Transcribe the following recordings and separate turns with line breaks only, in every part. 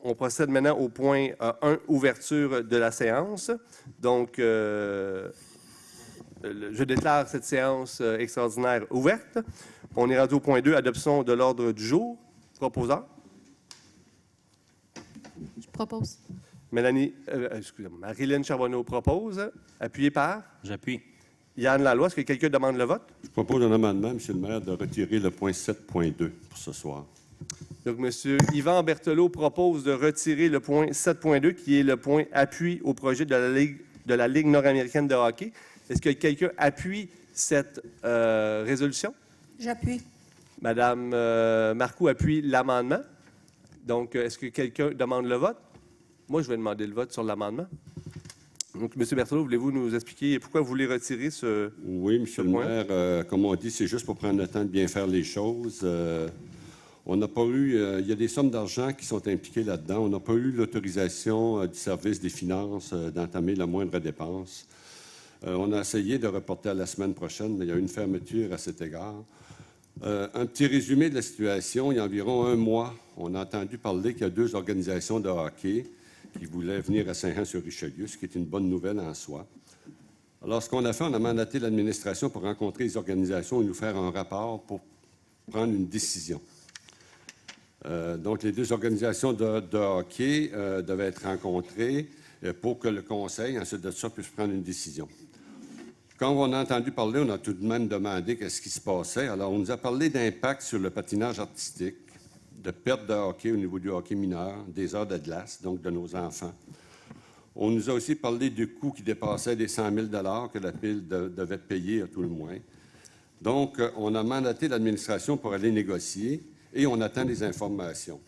On procède maintenant au point 1, ouverture de la séance. Donc, je déclare cette séance extraordinaire ouverte. On est rendu au point 2, adoption de l'ordre du jour. Proposeur.
Je propose.
Marilyn Charbonneau propose. Appuyé par?
J'appuie.
Yann Laloy, est-ce que quelqu'un demande le vote?
Je propose un amendement, M. le maire, de retirer le point 7.2 pour ce soir.
Donc, M. Yvan Berthelot propose de retirer le point 7.2, qui est le point appui au projet de la Ligue nord-américaine de hockey. Est-ce que quelqu'un appuie cette résolution?
J'appuie.
Madame Marcoux appuie l'amendement. Donc, est-ce que quelqu'un demande le vote? Moi, je vais demander le vote sur l'amendement. Donc, M. Berthelot, voulez-vous nous expliquer pourquoi vous voulez retirer ce
Oui, M. le
point?
maire, comme on dit, c'est juste pour prendre le temps de bien faire les choses. On n'a pas eu, il y a des sommes d'argent qui sont impliquées là-dedans. On n'a pas eu l'autorisation du service des finances d'entamer la moindre dépense. On a essayé de reporter à la semaine prochaine, mais il y a eu une fermeture à cet égard. Un petit résumé de la situation. Il y a environ un mois, on a entendu parler qu'il y a 2 organisations de hockey qui voulaient venir à Saint-Jean-sur-Richelieu, ce qui est une bonne nouvelle en soi. Alors, ce qu'on a fait, on a mandaté l'administration pour rencontrer les organisations et nous faire un rapport pour prendre une décision. Donc, les 2 organisations de hockey devaient être rencontrées pour que le conseil, ensuite de ça, puisse prendre une décision. Quand on a entendu parler, on a tout de même demandé qu'est-ce qui se passait. Alors, on nous a parlé d'impact sur le patinage artistique, de perte de hockey au niveau du hockey mineur, des heures de glace, donc de nos enfants. On nous a aussi parlé de coûts qui dépassaient les 100 000 que la Ville devait payer à tout le moins. Donc, on a mandaté l'administration pour aller négocier et on attend des informations.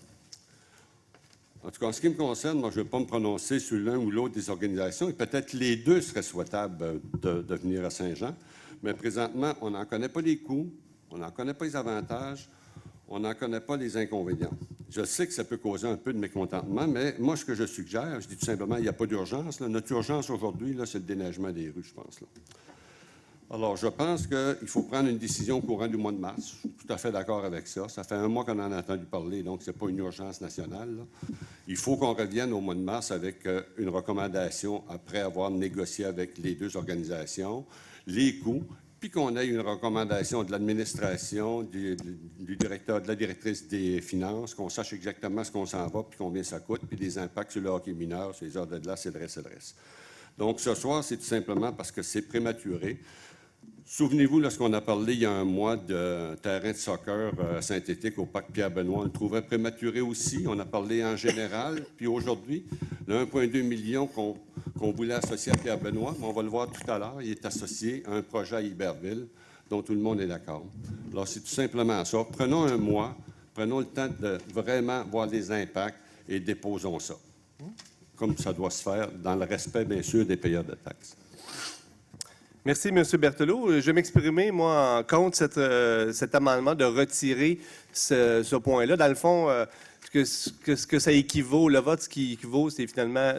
En tout cas, en ce qui me concerne, moi, je ne vais pas me prononcer sur l'un ou l'autre des organisations et peut-être les 2 seraient souhaitables de venir à Saint-Jean, mais présentement, on n'en connaît pas les coûts, on n'en connaît pas les avantages, on n'en connaît pas les inconvénients. Je sais que ça peut causer un peu de mécontentement, mais moi, ce que je suggère, je dis tout simplement, il n'y a pas d'urgence. Notre urgence aujourd'hui, c'est le déneigement des rues, je pense. Là. Alors, je pense qu'il faut prendre une décision au courant du mois de mars. Je suis tout à fait d'accord avec ça. Ça fait un mois qu'on en a entendu parler, donc ce n'est pas une urgence nationale. Là. Il faut qu'on revienne au mois de mars avec une recommandation après avoir négocié avec les 2 organisations, les coûts, puis qu'on ait une recommandation de l'administration, du directeur, de la directrice des finances, qu'on sache exactement ce qu'on s'en va, puis combien ça coûte, puis des impacts sur le hockey mineur, sur les heures de glace et le reste, Donc, ce soir, c'est tout simplement parce que c'est prématuré. Souvenez-vous, lorsqu'on a parlé il y a un mois de terrain de soccer synthétique au parc Pierre-Benoît, on le trouvait prématuré aussi. On a parlé en général. Puis aujourd'hui, le 1,2 million qu'on voulait associer à Pierre-Benoît, on va le voir tout à l'heure, il est associé à un projet à Iberville dont tout le monde est d'accord. Alors, c'est tout simplement ça. Prenons un mois, prenons le temps de vraiment voir les impacts et déposons ça, comme ça doit se faire, dans le respect, bien sûr, des payeurs de taxes.
Merci, M. Berthelot. Je vais m'exprimer, moi, contre cet amendement de retirer ce point-là. Dans le fond, ce que ça équivaut, le vote, ce qui équivaut, c'est finalement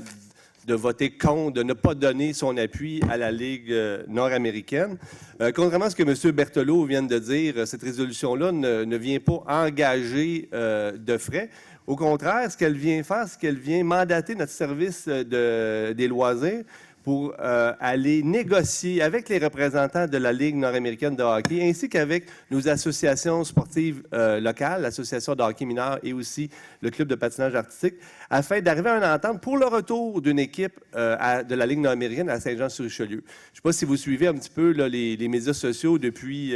de voter contre, de ne pas donner son appui à la Ligue nord-américaine. Contrairement à ce que M. Berthelot vient de dire, cette résolution-là ne vient pas engager de frais. Au contraire, ce qu'elle vient faire, c'est qu'elle vient mandater notre service des loisirs pour aller négocier avec les représentants de la Ligue nord-américaine de hockey, ainsi qu'avec nos associations sportives locales, l'Association de hockey mineur et aussi le Club de patinage artistique, afin d'arriver à une entente pour le retour d'une équipe de la Ligue nord-américaine à Saint-Jean-sur-Richelieu. Je ne sais pas si vous suivez un petit peu là, les médias sociaux depuis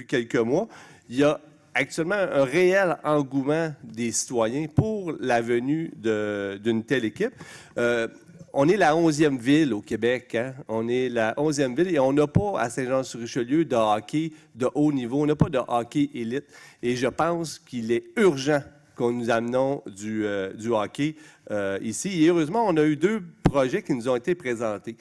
quelques mois. Il y a actuellement un réel engouement des citoyens pour la venue d'une telle équipe. On est la 11e ville au Québec. Hein? On est la 11e ville et on n'a pas à Saint-Jean-sur-Richelieu de hockey de haut niveau. On n'a pas de hockey élite. Et je pense qu'il est urgent qu'on nous amenons du hockey ici. Et heureusement, on a eu 2 projets qui nous ont été présentés.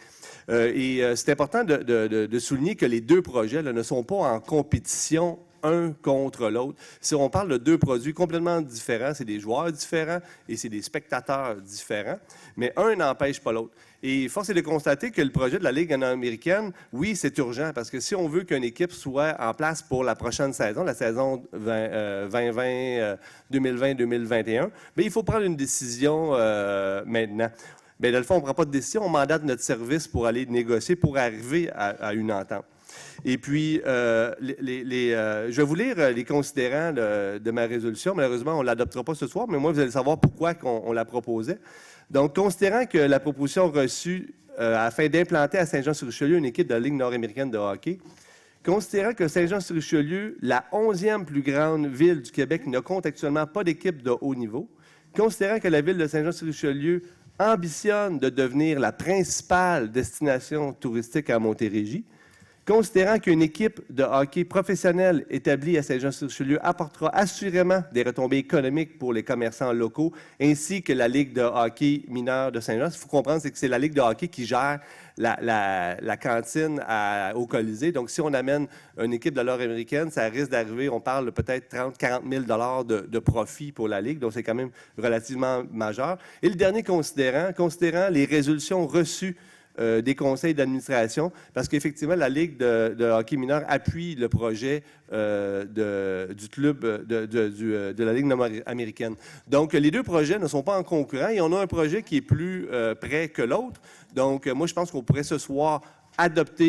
Et c'est important de souligner que les 2 projets là, ne sont pas en compétition un contre l'autre. Si on parle de deux produits complètement différents, c'est des joueurs différents et c'est des spectateurs différents, mais un n'empêche pas l'autre. Et force est de constater que le projet de la Ligue nord-américaine, oui, c'est urgent, parce que si on veut qu'une équipe soit en place pour la prochaine saison, la saison 2020-2021, bien, il faut prendre une décision maintenant. Bien, dans le fond, on ne prend pas de décision, on mandate notre service pour aller négocier, pour arriver à une entente. Et puis, je vais vous lire les considérants de ma résolution. Malheureusement, on ne l'adoptera pas ce soir, mais moi, vous allez savoir pourquoi on la proposait. Donc, considérant que la proposition reçue afin d'implanter à Saint-Jean-sur-Richelieu une équipe de la Ligue nord-américaine de hockey, considérant que Saint-Jean-sur-Richelieu, la 11e plus grande ville du Québec, ne compte actuellement pas d'équipe de haut niveau, considérant que la ville de Saint-Jean-sur-Richelieu ambitionne de devenir la principale destination touristique à Montérégie, considérant qu'une équipe de hockey professionnelle établie à Saint-Jean-sur-Richelieu apportera assurément des retombées économiques pour les commerçants locaux, ainsi que la Ligue de hockey mineur de Saint-Jean. Ce qu'il faut comprendre, c'est que c'est la Ligue de hockey qui gère la cantine au Colisée. Donc, si on amène une équipe de l'or américaine, ça risque d'arriver, on parle peut-être 30-40 000 $ de profit pour la Ligue. Donc, c'est quand même relativement majeur. Et le dernier considérant les résolutions reçues des conseils d'administration, parce qu'effectivement, la Ligue de hockey mineur appuie le projet du club de la Ligue nord-américaine. Donc, les deux projets ne sont pas en concurrent et on a un projet qui est plus près que l'autre. Donc, moi, je pense qu'on pourrait ce soir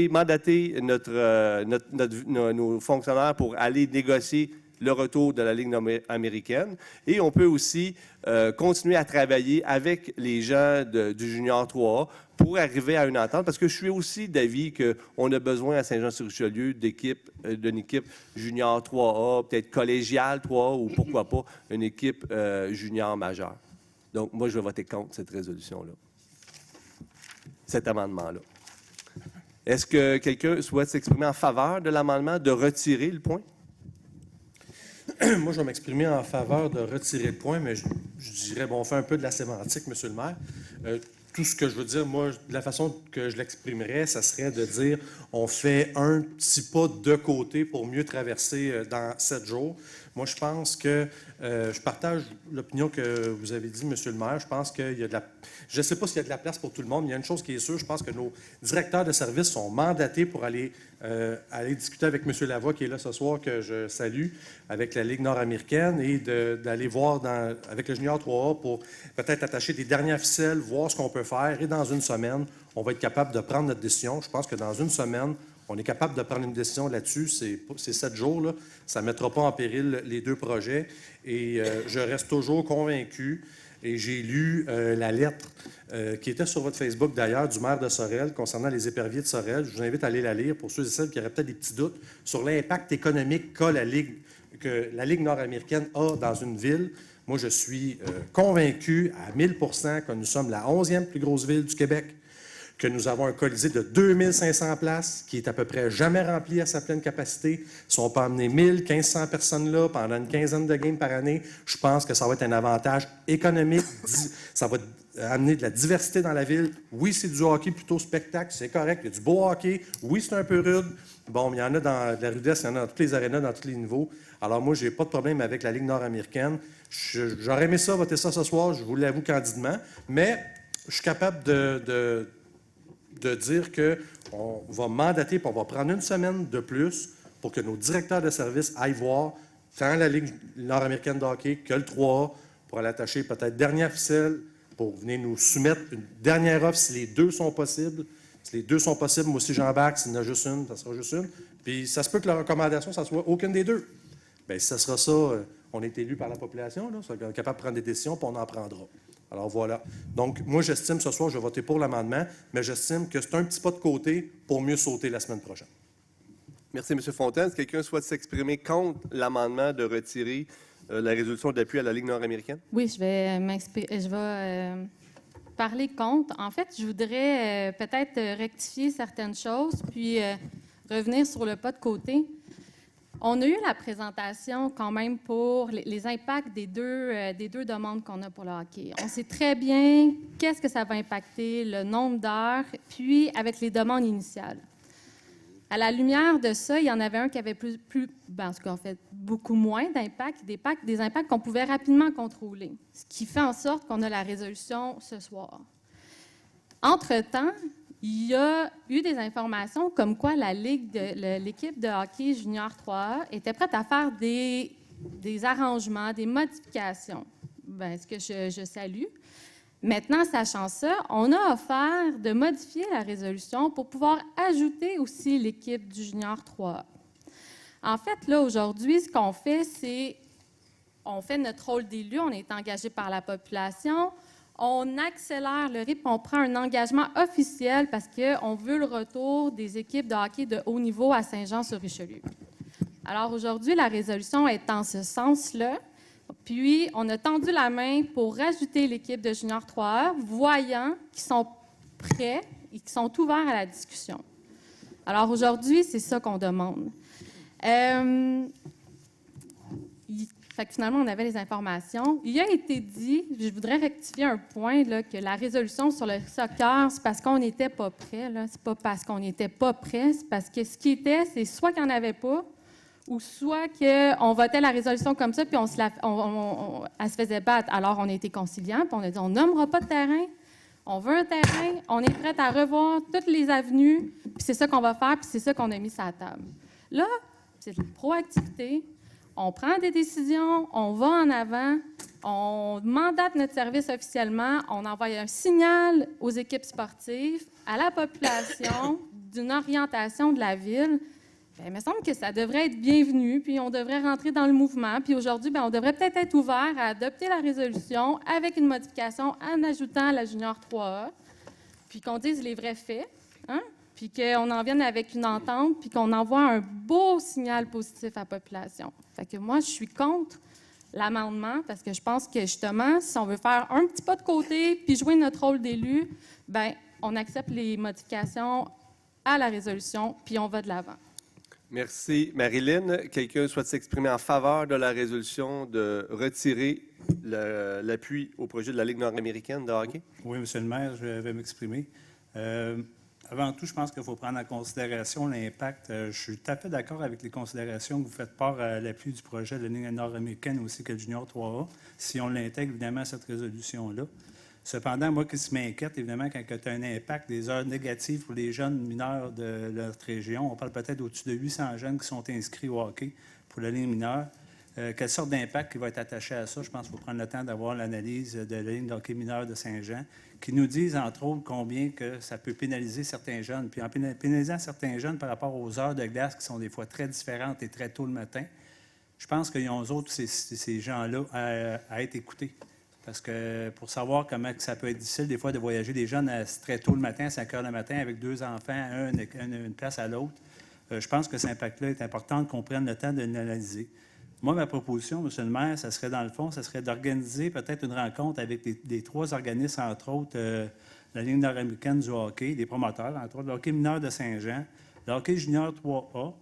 mandater nos fonctionnaires pour aller négocier le retour de la Ligue nord-américaine. Et on peut aussi continuer à travailler avec les gens du Junior 3A pour arriver à une entente, parce que je suis aussi d'avis qu'on a besoin à Saint-Jean-sur-Richelieu d'une équipe Junior 3A, peut-être collégiale 3A, ou pourquoi pas une équipe junior majeure. Donc, moi, je vais voter contre cette résolution-là, cet amendement-là. Est-ce que quelqu'un souhaite s'exprimer en faveur de l'amendement de retirer le point?
Moi, je vais m'exprimer en faveur de retirer le point, mais je dirais, bon, on fait un peu de la sémantique, Monsieur le maire. Tout ce que je veux dire, moi, de la façon que je l'exprimerais, ça serait de dire on fait un petit pas de côté pour mieux traverser dans 7 jours. Moi, je pense que je partage l'opinion que vous avez dit, Monsieur le maire. Je pense qu'il y a de la... Je ne sais pas s'il y a de la place pour tout le monde, mais il y a une chose qui est sûre, je pense que nos directeurs de services sont mandatés pour aller discuter avec M. Lavoie, qui est là ce soir, que je salue, avec la Ligue nord-américaine, et d'aller voir avec le Junior 3A pour peut-être attacher des dernières ficelles, voir ce qu'on peut faire. Et dans une semaine, on va être capable de prendre notre décision. Je pense que dans une semaine, on est capable de prendre une décision là-dessus. C'est 7 jours, là. Ça ne mettra pas en péril les deux projets. Et je reste toujours convaincu. Et j'ai lu la lettre qui était sur votre Facebook, d'ailleurs, du maire de Sorel concernant les éperviers de Sorel. Je vous invite à aller la lire pour ceux et celles qui auraient peut-être des petits doutes sur l'impact économique que la Ligue nord-américaine a dans une ville. Moi, je suis convaincu à 1000 % que nous sommes la 11e plus grosse ville du Québec, que nous avons un Colisée de 2500 places qui est à peu près jamais rempli à sa pleine capacité. Si on peut emmener 1500 personnes là pendant une quinzaine de games par année, je pense que ça va être un avantage économique. Ça va amener de la diversité dans la ville. Oui, c'est du hockey plutôt spectacle, c'est correct. Il y a du beau hockey. Oui, c'est un peu rude. Bon, il y en a dans la rudesse, il y en a dans tous les arénas, dans tous les niveaux. Alors moi, je n'ai pas de problème avec la Ligue nord-américaine. J'aurais aimé ça, voter ça ce soir, je vous l'avoue candidement, mais je suis capable de dire qu'on va mandater, puis on va prendre une semaine de plus pour que nos directeurs de service aillent voir tant la Ligue nord-américaine de hockey que le 3A pour aller attacher peut-être dernière ficelle, pour venir nous soumettre une dernière offre si les deux sont possibles. Si les deux sont possibles, moi aussi j'embarque. S'il y en a juste une, ça sera juste une. Puis ça se peut que la recommandation, ça soit aucune des deux. Bien, si ça sera ça, on est élu par la population, là, on est capable de prendre des décisions, puis on en prendra. Alors voilà. Donc, moi, j'estime ce soir, je vais voter pour l'amendement, mais j'estime que c'est un petit pas de côté pour mieux sauter la semaine prochaine.
Merci, M. Fontaine. Est-ce que quelqu'un souhaite s'exprimer contre l'amendement de retirer la résolution d'appui à la Ligue nord-américaine?
Oui, je vais parler contre. En fait, je voudrais peut-être rectifier certaines choses, puis revenir sur le pas de côté. On a eu la présentation quand même pour les impacts des deux demandes qu'on a pour le hockey. On sait très bien qu'est-ce que ça va impacter, le nombre d'heures, puis avec les demandes initiales. À la lumière de ça, il y en avait un qui avait en tout cas, en fait, beaucoup moins d'impact, des impacts qu'on pouvait rapidement contrôler, ce qui fait en sorte qu'on a la résolution ce soir. Entre-temps, il y a eu des informations comme quoi l'équipe de hockey junior 3A était prête à faire des arrangements, des modifications. Bien, ce que je salue. Maintenant, sachant ça, on a offert de modifier la résolution pour pouvoir ajouter aussi l'équipe du junior 3A. En fait, là, aujourd'hui, ce qu'on fait, c'est on fait notre rôle d'élu, on est engagé par la population, on accélère le rythme, on prend un engagement officiel parce qu'on veut le retour des équipes de hockey de haut niveau à Saint-Jean-sur-Richelieu. Alors aujourd'hui, la résolution est en ce sens-là. Puis, on a tendu la main pour rajouter l'équipe de Junior 3A, voyant qu'ils sont prêts et qu'ils sont ouverts à la discussion. Alors aujourd'hui, c'est ça qu'on demande. Fait que finalement, on avait les informations. Il a été dit, je voudrais rectifier un point, là, que la résolution sur le soccer, c'est parce qu'on n'était pas prêt. C'est pas parce qu'on n'était pas prêt, c'est parce que ce qui était, c'est soit qu'il n'y en avait pas, ou soit qu'on votait la résolution comme ça, puis elle se faisait battre. Alors, on a été conciliants, puis on a dit, on nommera pas de terrain, on veut un terrain, on est prêt à revoir toutes les avenues, puis c'est ça qu'on va faire, puis c'est ça qu'on a mis sur la table. Là, c'est de la proactivité, on prend des décisions, on va en avant, on mandate notre service officiellement, on envoie un signal aux équipes sportives, à la population, d'une orientation de la ville. Bien, il me semble que ça devrait être bienvenu, puis on devrait rentrer dans le mouvement. Puis aujourd'hui, bien, on devrait peut-être être ouvert à adopter la résolution avec une modification en ajoutant la Junior 3A, puis qu'on dise les vrais faits, hein? Puis qu'on en vienne avec une entente, puis qu'on envoie un beau signal positif à la population. Fait que moi, je suis contre l'amendement parce que je pense que, justement, si on veut faire un petit pas de côté puis jouer notre rôle d'élu, bien, on accepte les modifications à la résolution, puis on va de l'avant.
Merci. Marilyn, quelqu'un souhaite s'exprimer en faveur de la résolution de retirer l'appui au projet de la Ligue nord-américaine de hockey?
Oui, Monsieur le maire, je vais m'exprimer. Avant tout, je pense qu'il faut prendre en considération l'impact. Je suis tout à fait d'accord avec les considérations que vous faites part à l'appui du projet de la Ligue nord-américaine aussi que le Junior 3A, si on l'intègre évidemment à cette résolution-là. Cependant, moi, ce qui m'inquiète, évidemment, quand tu as un impact des heures négatives pour les jeunes mineurs de notre région, on parle peut-être au-dessus de 800 jeunes qui sont inscrits au hockey pour la ligne mineure. Quelle sorte d'impact qui va être attaché à ça? Je pense qu'il faut prendre le temps d'avoir l'analyse de la ligne de hockey mineur de Saint-Jean, qui nous disent, entre autres, combien que ça peut pénaliser certains jeunes. Puis en pénalisant certains jeunes par rapport aux heures de glace qui sont des fois très différentes et très tôt le matin, je pense qu'ils ont, eux autres, ces gens-là, à être écoutés. Parce que pour savoir comment ça peut être difficile, des fois, de voyager des jeunes très tôt le matin, à 5 heures le matin, avec 2 enfants, une place à l'autre, je pense que cet impact-là est important qu'on prenne le temps de l'analyser. Moi, ma proposition, M. le maire, ça serait, dans le fond, ça serait d'organiser peut-être une rencontre avec les 3 organismes, entre autres, la Ligue nord-américaine du hockey, des promoteurs, entre autres, le hockey mineur de Saint-Jean, le hockey junior 3A,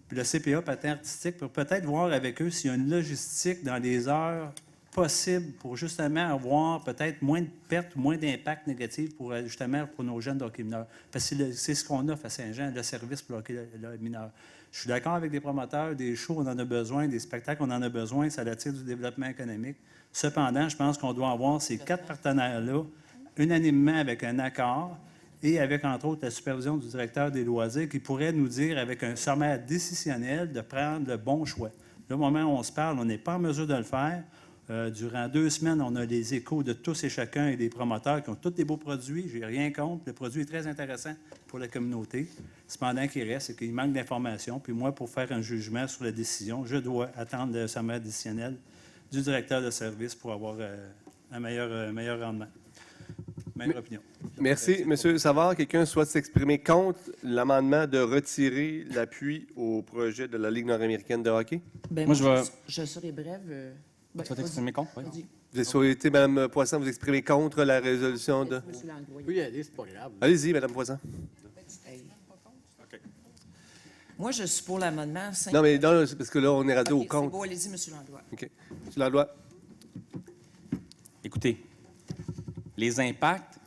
puis le CPA patin artistique, pour peut-être voir avec eux s'il y a une logistique dans les heures possible pour justement avoir peut-être moins de pertes, moins d'impact négatif pour justement pour nos jeunes de hockey mineur. Parce que c'est ce qu'on offre à Saint-Jean, le service pour le hockey mineur. Je suis d'accord avec les promoteurs, des shows, on en a besoin, des spectacles, on en a besoin, ça attire du développement économique. Cependant, je pense qu'on doit avoir ces 4 partenaires-là, unanimement avec un accord et avec, entre autres, la supervision du directeur des loisirs qui pourrait nous dire, avec un sommaire décisionnel, de prendre le bon choix. Là, au moment où on se parle, on n'est pas en mesure de le faire. Durant 2 semaines, on a les échos de tous et chacun et des promoteurs qui ont tous des beaux produits. Je n'ai rien contre. Le produit est très intéressant pour la communauté. Cependant, qu'il reste, c'est qu'il manque d'informations. Puis moi, pour faire un jugement sur la décision, je dois attendre le sommaire décisionnel du directeur de service pour avoir un meilleur rendement. Même opinion.
Merci. Monsieur Savard, quelqu'un souhaite s'exprimer contre l'amendement de retirer l'appui au projet de la Ligue nord-américaine de hockey?
Bien,
Moi,
je serai brève.
Tu vas t'exprimer contre? Oui.
Vas-y.
Vous avez souhaité, Mme Poisson, vous exprimer contre la résolution de...
Monsieur Langlois.
Oui, allez, c'est pas grave.
Allez-y, Mme Poisson.
Hey. Moi, je suis pour l'amendement 5.
Non, mais non, c'est parce que là, on est rendu au
C'est
contre.
beau, allez-y, Monsieur Langlois.
OK. Monsieur Langlois.
Écoutez, les impacts,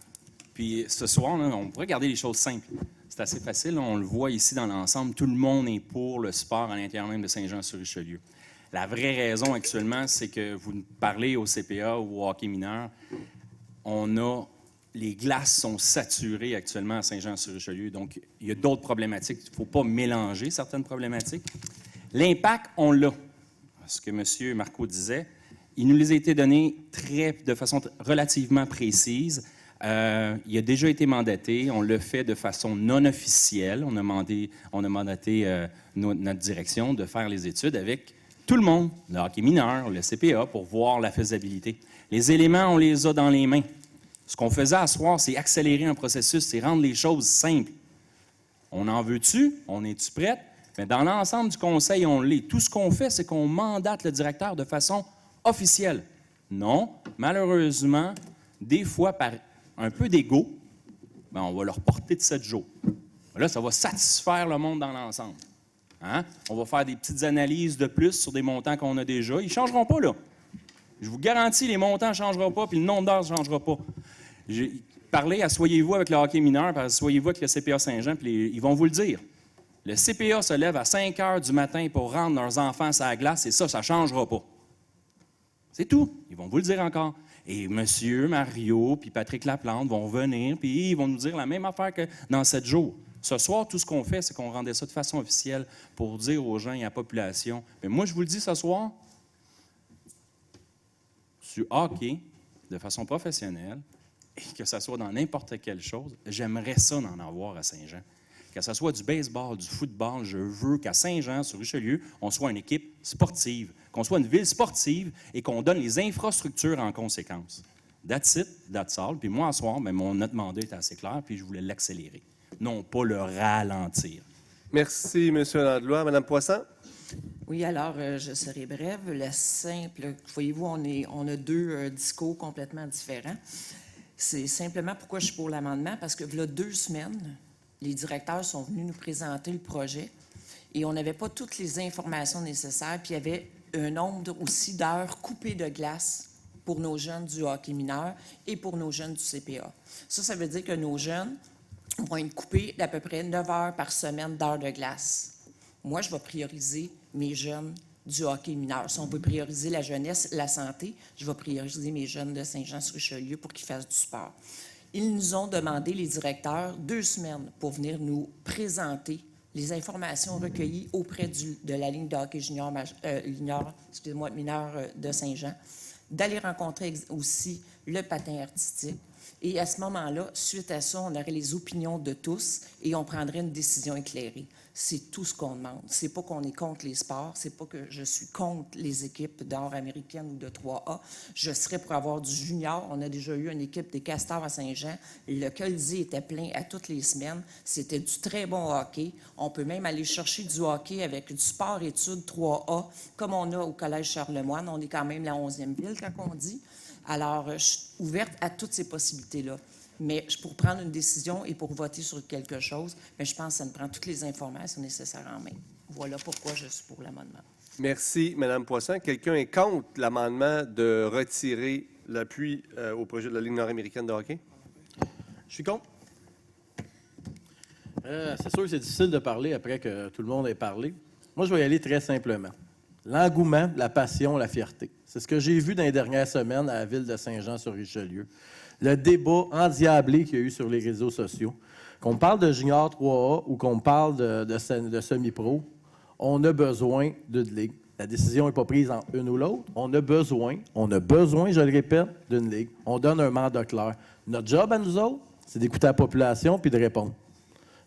puis ce soir, là, on pourrait garder les choses simples. c'est assez facile. On le voit ici dans l'ensemble. Tout le monde est pour le sport à l'intérieur même de Saint-Jean-sur-Richelieu. La vraie raison actuellement, c'est que vous parlez au CPA ou au hockey mineur, les glaces sont saturées actuellement à Saint-Jean-sur-Richelieu. Donc, il y a d'autres problématiques. Il ne faut pas mélanger certaines problématiques. L'impact, on l'a. Ce que M. Marcoux disait, il nous les a été donnés de façon relativement précise. Il a déjà été mandaté. On le fait de façon non officielle. On a mandaté notre direction de faire les études avec tout le monde, le hockey mineur, le CPA, pour voir la faisabilité. Les éléments, on les a dans les mains. Ce qu'on faisait à soir, c'est accélérer un processus, c'est rendre les choses simples. On en veut-tu? On est-tu prête? Mais dans l'ensemble du conseil, on l'est. Tout ce qu'on fait, c'est qu'on mandate le directeur de façon officielle. Non, malheureusement, des fois, par un peu d'ego, on va leur porter de 7 jours. Là, ça va satisfaire le monde dans l'ensemble. Hein? On va faire des petites analyses de plus sur des montants qu'on a déjà. Ils ne changeront pas, là. Je vous garantis, les montants ne changeront pas, puis le nombre d'heures ne changera pas. J'ai parlé, asseyez-vous avec le hockey mineur, asseyez-vous avec le CPA Saint-Jean, puis ils vont vous le dire. Le CPA se lève à 5 heures du matin pour rendre leurs enfants sur la glace, et ça ne changera pas. C'est tout. Ils vont vous le dire encore. Et M. Mario puis Patrick Laplante vont venir, puis ils vont nous dire la même affaire que dans 7 jours. Ce soir, tout ce qu'on fait, c'est qu'on rendait ça de façon officielle pour dire aux gens et à la population. Mais moi, je vous le dis ce soir, sur hockey, de façon professionnelle, et que ce soit dans n'importe quelle chose, j'aimerais ça d'en avoir à Saint-Jean. Que ce soit du baseball, du football, je veux qu'à Saint-Jean, sur Richelieu, on soit une équipe sportive, qu'on soit une ville sportive et qu'on donne les infrastructures en conséquence. That's it, that's all. Puis moi, à soir, notre mandat est assez clair, puis je voulais l'accélérer, non pas le ralentir.
Merci, M. Landlois. Mme Poisson?
Oui, alors, je serai brève. Le simple, voyez-vous, on a deux discours complètement différents. C'est simplement pourquoi je suis pour l'amendement, parce que il y a 2 semaines, les directeurs sont venus nous présenter le projet et on n'avait pas toutes les informations nécessaires, puis il y avait un nombre aussi d'heures coupées de glace pour nos jeunes du hockey mineur et pour nos jeunes du CPA. Ça veut dire que nos jeunes vont être coupés d'à peu près 9 heures par semaine d'heures de glace. Moi, je vais prioriser mes jeunes du hockey mineur. Si on veut prioriser la jeunesse, la santé, je vais prioriser mes jeunes de Saint-Jean-sur-Richelieu pour qu'ils fassent du sport. Ils nous ont demandé, les directeurs, 2 semaines pour venir nous présenter les informations recueillies auprès de la ligne de hockey mineur de Saint-Jean, d'aller rencontrer aussi le patin artistique. Et à ce moment-là, suite à ça, on aurait les opinions de tous et on prendrait une décision éclairée. C'est tout ce qu'on demande. C'est pas qu'on est contre les sports, c'est pas que je suis contre les équipes nord-américaines ou de 3A. Je serais pour avoir du junior. On a déjà eu une équipe des Castors à Saint-Jean. Le Colisée était plein à toutes les semaines. C'était du très bon hockey. On peut même aller chercher du hockey avec du sport-études 3A, comme on a au Collège Charlemagne. On est quand même la 11e ville, quand on dit. Alors, je suis ouverte à toutes ces possibilités-là. Mais pour prendre une décision et pour voter sur quelque chose, bien, je pense que ça me prend toutes les informations nécessaires en main. Voilà pourquoi je suis pour l'amendement.
Merci, Mme Poisson. Quelqu'un est contre l'amendement de retirer l'appui au projet de la Ligue nord-américaine de hockey?
Je suis contre. C'est sûr que c'est difficile de parler après que tout le monde ait parlé. Moi, je vais y aller très simplement. L'engouement, la passion, la fierté. C'est ce que j'ai vu dans les dernières semaines à la ville de Saint-Jean-sur-Richelieu. Le débat endiablé qu'il y a eu sur les réseaux sociaux. Qu'on parle de junior 3A ou qu'on parle de semi-pro, on a besoin d'une ligue. La décision n'est pas prise en une ou l'autre. On a besoin, je le répète, d'une ligue. On donne un mandat clair. Notre job à nous autres, c'est d'écouter la population puis de répondre.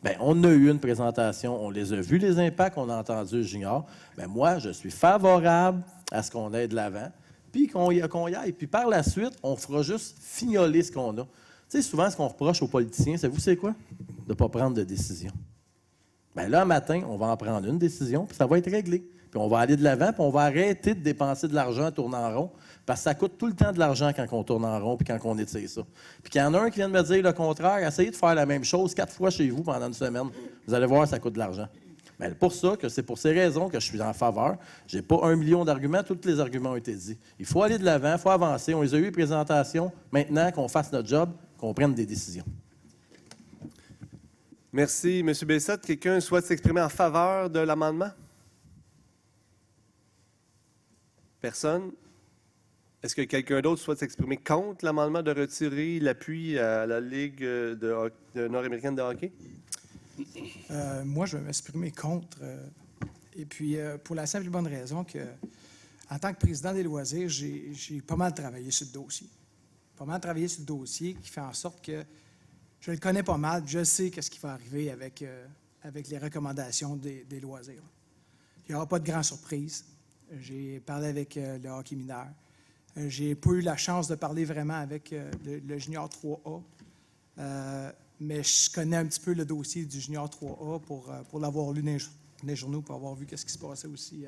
Bien, on a eu une présentation, on les a vus, les impacts, on a entendu le junior. Bien, moi, je suis favorable à ce qu'on aille de l'avant, puis qu'on y aille. Puis par la suite, on fera juste fignoler ce qu'on a. Tu sais, souvent, ce qu'on reproche aux politiciens, savez-vous c'est quoi? De ne pas prendre de décision. Bien là, un matin, on va en prendre une décision, puis ça va être réglé. Puis on va aller de l'avant, puis on va arrêter de dépenser de l'argent en tournant en rond, parce que ça coûte tout le temps de l'argent quand on tourne en rond puis quand on étire ça. Puis qu'il y en a un qui vient de me dire le contraire, essayez de faire la même chose 4 fois chez vous pendant une semaine. Vous allez voir, ça coûte de l'argent. Bien, c'est pour ces raisons que je suis en faveur. Je n'ai pas 1 million d'arguments, tous les arguments ont été dit. Il faut aller de l'avant, il faut avancer. On les a eu les présentations. Maintenant qu'on fasse notre job, qu'on prenne des décisions.
Merci, M. Bessette. Quelqu'un souhaite s'exprimer en faveur de l'amendement? Personne? Est-ce que quelqu'un d'autre souhaite s'exprimer contre l'amendement de retirer l'appui à la Ligue nord-américaine de hockey?
Moi, je vais m'exprimer contre. Et puis, pour la simple et bonne raison que, en tant que président des loisirs, j'ai pas mal travaillé sur le dossier. Pas mal travaillé sur le dossier qui fait en sorte que je le connais pas mal. Je sais qu'est-ce qui va arriver avec les recommandations des loisirs. Il n'y aura pas de grande surprise. J'ai parlé avec le hockey mineur. J'ai pas eu la chance de parler vraiment avec le junior 3A. Mais je connais un petit peu le dossier du junior 3A pour l'avoir lu dans les journaux, pour avoir vu ce qui se passait aussi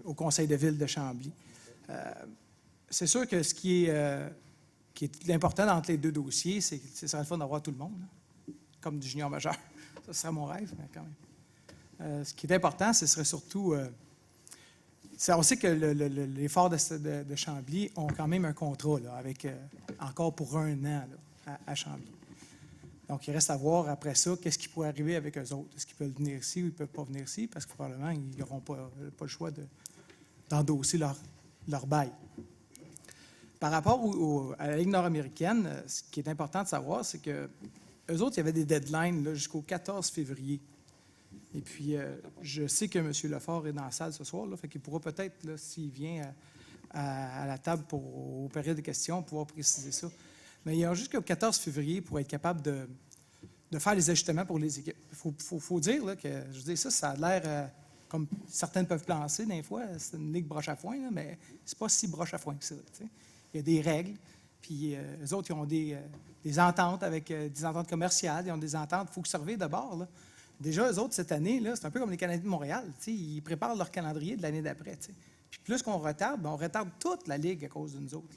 au conseil de ville de Chambly. C'est sûr que ce qui est l'important entre les deux dossiers, c'est que ce serait le fun d'avoir tout le monde, là, comme du junior majeur. Ça serait mon rêve, mais quand même. Ce qui est important, ce serait surtout... on sait que les Forts de Chambly ont quand même un contrat là, avec encore pour 1 an là, à Chambly. Donc, il reste à voir après ça qu'est-ce qui pourrait arriver avec eux autres. Est-ce qu'ils peuvent venir ici ou ils ne peuvent pas venir ici? Parce que probablement, ils n'auront pas le choix d'endosser leur bail. Par rapport à la Ligue nord-américaine, ce qui est important de savoir, c'est que eux autres, il y avait des deadlines là, jusqu'au 14 février. Et puis, je sais que M. Lefort est dans la salle ce soir, là, fait qu'il pourra peut-être, là, s'il vient à la table pour opérer des questions, pouvoir préciser ça. Mais il y a jusqu'au 14 février pour être capable de faire les ajustements pour les équipes. Il faut dire là, que, je veux dire, ça a l'air, comme certaines peuvent penser, des fois, c'est une ligue broche à foin, là, mais c'est pas si broche à foin que ça. T'sais. Il y a des règles, puis eux autres, ils ont des ententes avec des ententes commerciales, ils ont des ententes, il faut observer d'abord, là. Déjà, eux autres, cette année, là, c'est un peu comme les Canadiens de Montréal. Ils préparent leur calendrier de l'année d'après. T'sais. Puis plus qu'on retarde, on retarde toute la Ligue à cause de nous autres.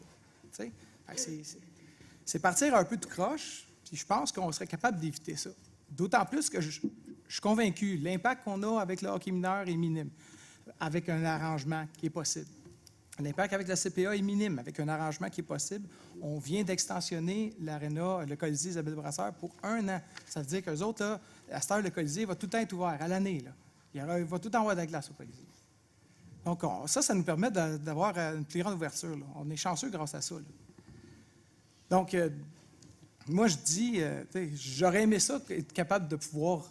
C'est partir un peu tout croche, puis je pense qu'on serait capable d'éviter ça. D'autant plus que je suis convaincu, l'impact qu'on a avec le hockey mineur est minime, avec un arrangement qui est possible. L'impact avec la CPA est minime, avec un arrangement qui est possible. On vient d'extensionner l'aréna, le Colisée Isabelle Brasseur, pour 1 an. Ça veut dire qu'eux autres, là, à cette heure, le Colisée va tout le temps être ouvert, à l'année. Là. Il va tout le temps avoir de la glace au Colisée. Donc, ça nous permet d'avoir une plus grande ouverture. Là. On est chanceux grâce à ça. Là. Donc, moi, je dis, j'aurais aimé ça, être capable de pouvoir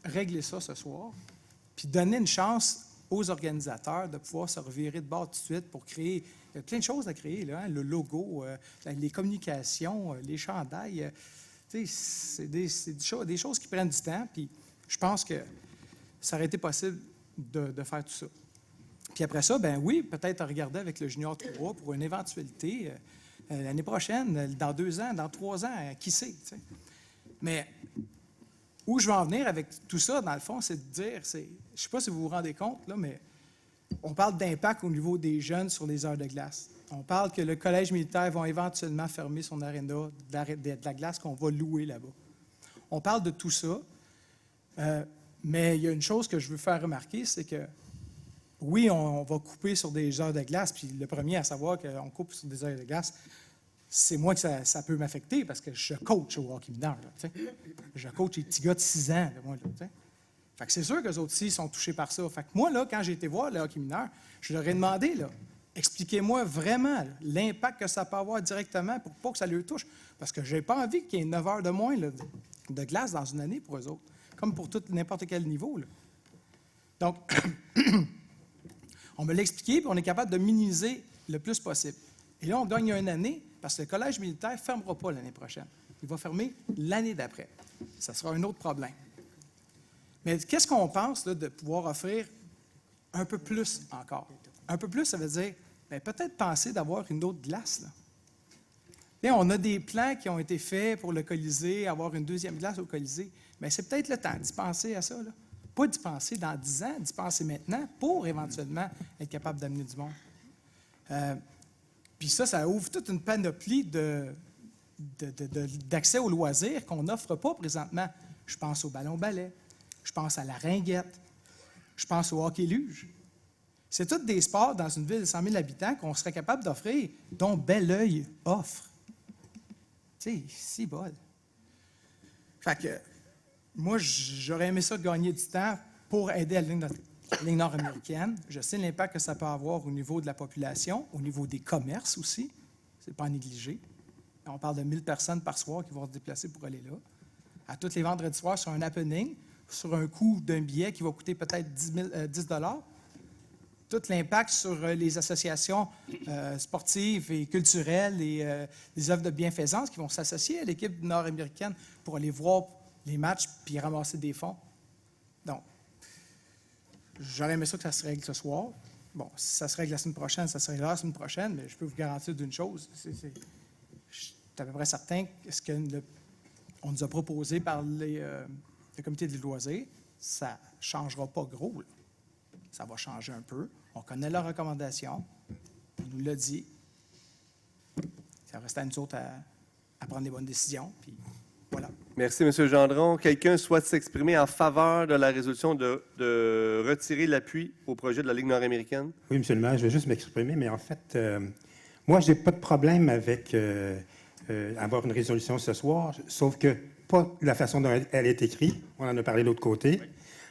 régler ça ce soir, puis donner une chance aux organisateurs de pouvoir se revirer de bord tout de suite pour créer. Il y a plein de choses à créer, là, hein, le logo, les communications, les chandails. C'est des choses qui prennent du temps, puis je pense que ça aurait été possible de faire tout ça. Puis après ça, ben oui, peut-être regarder avec le Junior 3 pour une éventualité l'année prochaine, dans 2 ans, dans 3 ans, qui sait. T'sais. Mais où je veux en venir avec tout ça, dans le fond, c'est de dire, je ne sais pas si vous vous rendez compte, là, mais on parle d'impact au niveau des jeunes sur les heures de glace. On parle que le collège militaire va éventuellement fermer son aréna de la glace qu'on va louer là-bas. On parle de tout ça, mais il y a une chose que je veux faire remarquer, c'est que oui, on va couper sur des heures de glace, puis le premier à savoir qu'on coupe sur des heures de glace, c'est moi que ça peut m'affecter parce que je coach au hockey mineur. Là, je coach les petits gars de 6 ans. Là, moi, là, fait que c'est sûr qu'eux autres aussi sont touchés par ça. Fait que moi, là, quand j'ai été voir le hockey mineur, je leur ai demandé, là, expliquez-moi vraiment là, l'impact que ça peut avoir directement pour pas que ça leur touche. Parce que je n'ai pas envie qu'il y ait 9 heures de moins là, de glace dans une année pour eux autres, comme pour n'importe quel niveau. Là. Donc, on me l'a expliqué, puis on est capable de minimiser le plus possible. Et là, on gagne une année, parce que le collège militaire ne fermera pas l'année prochaine. Il va fermer l'année d'après. Ça sera un autre problème. Mais qu'est-ce qu'on pense là, de pouvoir offrir un peu plus encore? Un peu plus, ça veut dire peut-être penser d'avoir une autre glace. Là. Et on a des plans qui ont été faits pour le Colisée, avoir une 2e glace au Colisée. Mais c'est peut-être le temps d'y penser à ça. Là. Pas d'y penser dans 10 ans, d'y penser maintenant pour éventuellement être capable d'amener du monde. Puis ça ouvre toute une panoplie d'accès aux loisirs qu'on n'offre pas présentement. Je pense au ballon-ballet, je pense à la ringuette, je pense au hockey-luge. C'est tous des sports dans une ville de 100 000 habitants qu'on serait capable d'offrir, dont Belleuil offre. Tu sais, si bol. Fait que moi, j'aurais aimé ça de gagner du temps pour aider à la ligne nord-américaine. Je sais l'impact que ça peut avoir au niveau de la population, au niveau des commerces aussi. C'est pas à négliger. On parle de 1000 personnes par soir qui vont se déplacer pour aller là. À tous les vendredis soirs, sur un happening, sur un coût d'un billet qui va coûter peut-être 10 $. Tout l'impact sur les associations sportives et culturelles et les œuvres de bienfaisance qui vont s'associer à l'équipe nord-américaine pour aller voir les matchs puis ramasser des fonds. Donc, j'aurais aimé ça que ça se règle ce soir. Bon, si ça se règle la semaine prochaine, ça se réglera la semaine prochaine, mais je peux vous garantir d'une chose. Je suis à peu près certain que ce qu'on nous a proposé par le comité des loisirs, ça ne changera pas gros, là. Ça va changer un peu. On connaît leurs recommandations. On nous l'a dit. Ça reste à nous autres à prendre les bonnes décisions. Puis voilà.
Merci, M. Gendron. Quelqu'un souhaite s'exprimer en faveur de la résolution de retirer l'appui au projet de la Ligue nord-américaine?
Oui, M. le maire, je vais juste m'exprimer, mais en fait, moi, je n'ai pas de problème avec avoir une résolution ce soir, sauf que pas la façon dont elle est écrite. On en a parlé de l'autre côté.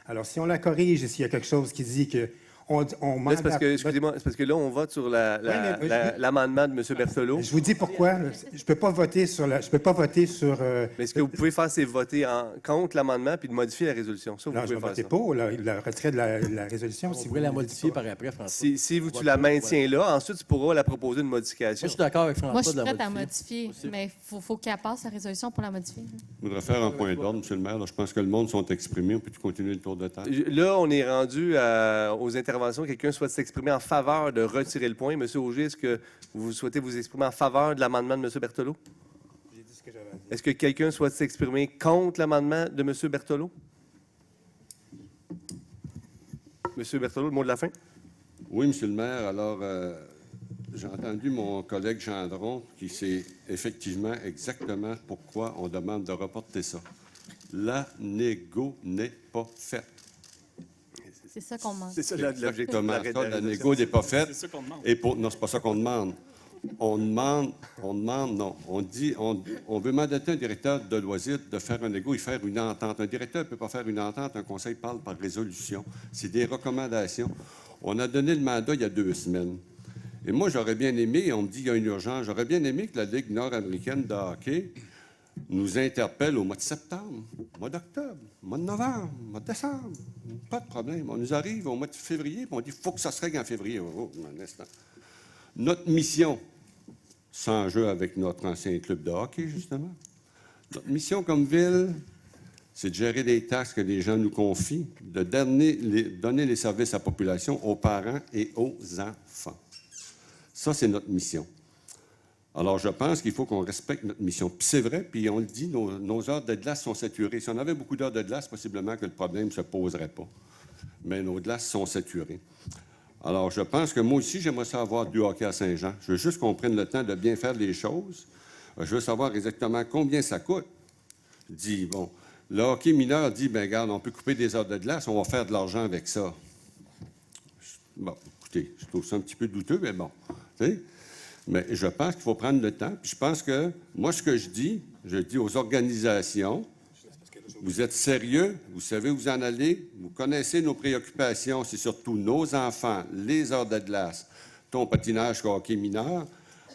Alors, si on la corrige et s'il y a quelque chose qui dit que on manque...
C'est parce que, excusez-moi, c'est parce que là, on vote sur l'amendement de M. Berthelot.
Je vous dis pourquoi. Je ne peux pas voter sur je peux pas voter sur...
Mais ce que vous pouvez faire, c'est voter contre l'amendement puis de modifier la résolution. Ça, vous
non, je
pouvez
vais
faire
voter
ça.
pour le retrait de la résolution.
On
si
pourrait
vous
la
ne
modifier
dites pas.
par après, François.
Si tu la maintiens là, ensuite, tu pourras la proposer une
Moi,
modification.
je suis d'accord avec François
Moi, je suis
de la
prête à
modifier.
modifier, mais il faut qu'elle passe la résolution pour la modifier.
Je voudrais faire un point d'ordre, M. le maire. Là, je pense que le monde sont exprimés. On peut continuer le tour de table?
Là, on est rendu aux interventions. Quelqu'un souhaite s'exprimer en faveur de retirer le point. M. Auger, est-ce que vous souhaitez vous exprimer en faveur de l'amendement de M. Berthelot?
J'ai dit ce que j'avais à dire.
Est-ce que quelqu'un souhaite s'exprimer contre l'amendement de M. Berthelot? M. Berthelot, le mot de la fin?
Oui, M. le maire. Alors, j'ai entendu mon collègue Gendron qui sait effectivement exactement pourquoi on demande de reporter ça. La négo n'est pas faite.
C'est ça qu'on demande.
C'est ça l'objectif.
Exactement ça, la négo n'est pas faite.
C'est ça qu'on demande.
Et non, c'est pas ça qu'on demande. On demande, non. On veut mandater un directeur de loisirs de faire un négo et faire une entente. Un directeur ne peut pas faire une entente, un conseil parle par résolution. C'est des recommandations. On a donné le mandat il y a 2 semaines. Et moi, j'aurais bien aimé, on me dit qu'il y a une urgence, j'aurais bien aimé que la Ligue nord-américaine de hockey nous interpelle au mois de septembre, au mois d'octobre, au mois de novembre, au mois de décembre. Pas de problème. On nous arrive au mois de février, puis on dit qu'il faut que ça se règle en février. Oh, un instant. Notre mission, sans jeu avec notre ancien club de hockey, justement, notre mission comme ville, c'est de gérer les taxes que les gens nous confient, de donner les services à la population, aux parents et aux enfants. Ça, c'est notre mission. Alors, je pense qu'il faut qu'on respecte notre mission. Puis c'est vrai, puis on le dit, nos heures de glace sont saturées. Si on avait beaucoup d'heures de glace, possiblement que le problème ne se poserait pas. Mais nos glaces sont saturées. Alors, je pense que moi aussi, j'aimerais ça avoir du hockey à Saint-Jean. Je veux juste qu'on prenne le temps de bien faire les choses. Je veux savoir exactement combien ça coûte. Je dis, bon, le hockey mineur dit, bien, regarde, on peut couper des heures de glace, on va faire de l'argent avec ça. Bon, écoutez, je trouve ça un petit peu douteux, mais bon, tu sais. Mais je pense qu'il faut prendre le temps. Puis je pense que, moi, ce que je dis aux organisations, vous êtes sérieux, vous savez où vous en allez, vous connaissez nos préoccupations, c'est surtout nos enfants, les heures de glace, ton patinage hockey mineur.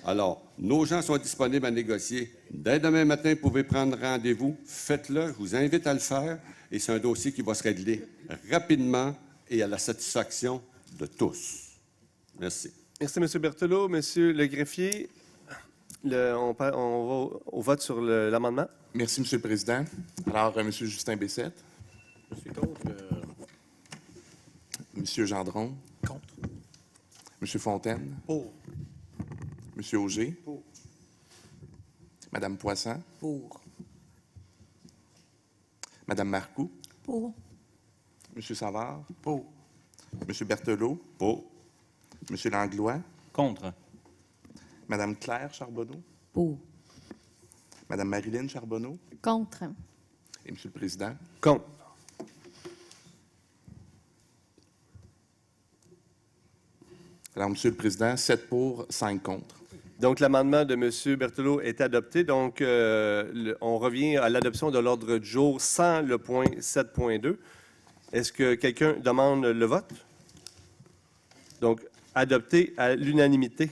Alors, nos gens sont disponibles à négocier. Dès demain matin, vous pouvez prendre rendez-vous, faites-le, je vous invite à le faire, et c'est un dossier qui va se régler rapidement et à la satisfaction de tous. Merci.
Merci, M. Berthelot. Monsieur le greffier, on va au vote sur l'amendement.
Merci, M. le Président. Alors, M. Justin Bessette.
Je suis contre.
M. Gendron.
Contre.
M. Fontaine.
Pour.
M. Auger.
Pour.
Mme Poisson.
Pour.
Mme Marcoux.
Pour.
M. Savard.
Pour.
M. Berthelot.
Pour.
M. Langlois.
Contre.
Mme Claire Charbonneau.
Pour.
Mme Marilyn Charbonneau.
Contre.
Et M. le Président.
Contre.
Alors, M. le Président, 7 pour, 5 contre.
Donc, l'amendement de M. Berthelot est adopté. Donc, on revient à l'adoption de l'ordre du jour sans le point 7.2. Est-ce que quelqu'un demande le vote? Donc, adopté à l'unanimité.